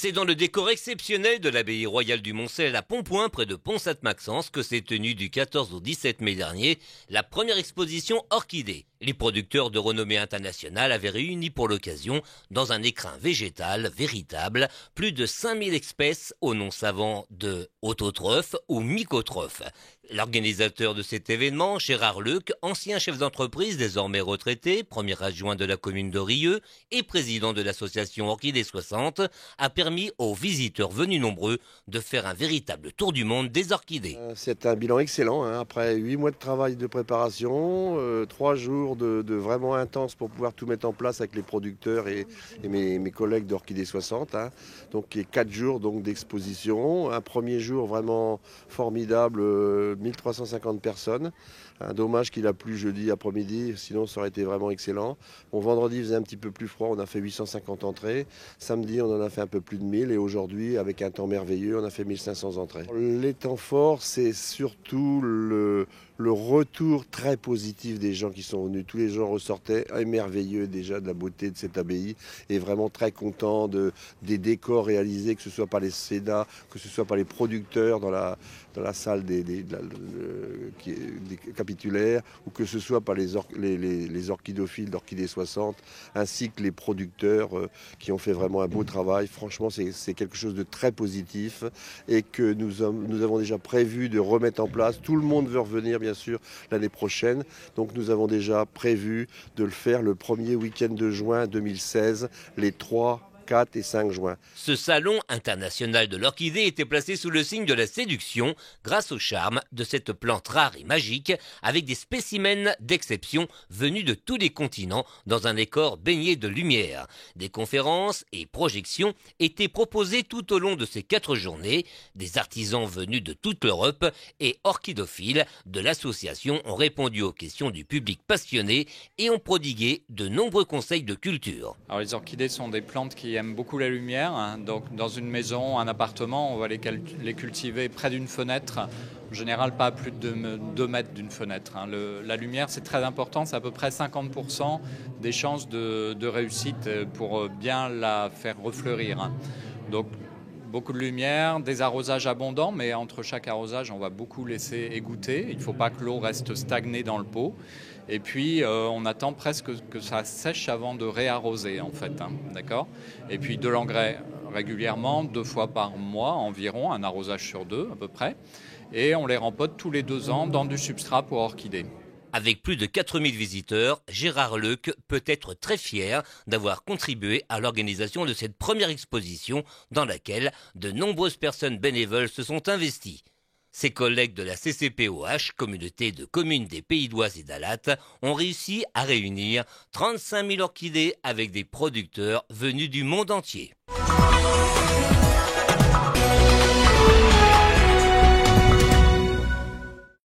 C'est dans le décor exceptionnel de l'abbaye royale du Moncel à Pontpoint, près de Pont-Sainte-Maxence, que s'est tenue du 14 au 17 mai dernier la première exposition Orchidées. Les producteurs de renommée internationale avaient réuni pour l'occasion, dans un écrin végétal véritable, plus de 5000 espèces au nom savant de autotrophes ou mycotrophes. L'organisateur de cet événement, Gérard Leuc, ancien chef d'entreprise désormais retraité, premier adjoint de la commune de Rieux et président de l'association Orchidées 60, a permis aux visiteurs venus nombreux de faire un véritable tour du monde des orchidées. C'est un bilan excellent, hein. Après 8 mois de travail de préparation, 3 jours de vraiment intense pour pouvoir tout mettre en place avec les producteurs et mes collègues d'Orchidées 60. Hein. Donc 4 jours d'exposition, un premier jour vraiment formidable, 1350 personnes. Un dommage qu'il a plu jeudi après-midi, sinon ça aurait été vraiment excellent. Bon, vendredi il faisait un petit peu plus froid, on a fait 850 entrées. Samedi on en a fait un peu plus de 1000 et aujourd'hui avec un temps merveilleux on a fait 1500 entrées. Les temps forts c'est surtout le retour très positif des gens qui sont venus. Tous les gens ressortaient émerveilleux déjà de la beauté de cette abbaye et vraiment très contents des décors réalisés, que ce soit par les sénats, que ce soit par les producteurs dans la salle des capitulaires, ou que ce soit par les orchidophiles d'Orchidées 60, ainsi que les producteurs qui ont fait vraiment un beau travail. Franchement, c'est quelque chose de très positif et que nous avons déjà prévu de remettre en place. Tout le monde veut revenir, bien sûr, l'année prochaine. Donc nous avons déjà prévu de le faire le premier week-end de juin 2016, les 3, 4 et 5 juin. Ce salon international de l'orchidée était placé sous le signe de la séduction grâce au charme de cette plante rare et magique avec des spécimens d'exception venus de tous les continents dans un décor baigné de lumière. Des conférences et projections étaient proposées tout au long de ces 4 journées. Des artisans venus de toute l'Europe et orchidophiles de l'association ont répondu aux questions du public passionné et ont prodigué de nombreux conseils de culture. Alors les orchidées sont des plantes qui aiment beaucoup la lumière, hein. Donc dans une maison, un appartement, on va les cultiver près d'une fenêtre, en général pas à plus de 2 mètres d'une fenêtre. Hein. La lumière c'est très important, c'est à peu près 50% des chances de réussite pour bien la faire refleurir. Hein. Donc beaucoup de lumière, des arrosages abondants, mais entre chaque arrosage, on va beaucoup laisser égoutter. Il ne faut pas que l'eau reste stagnée dans le pot. Et puis, on attend presque que ça sèche avant de réarroser, en fait. Hein, d'accord ? Et puis, de l'engrais régulièrement, 2 fois par mois environ, un arrosage sur 2 à peu près. Et on les rempote tous les 2 ans dans du substrat pour orchidées. Avec plus de 4000 visiteurs, Gérard Leuc peut être très fier d'avoir contribué à l'organisation de cette première exposition dans laquelle de nombreuses personnes bénévoles se sont investies. Ses collègues de la CCPOH, communauté de communes des Pays d'Oise et d'Alatte, ont réussi à réunir 35 000 orchidées avec des producteurs venus du monde entier.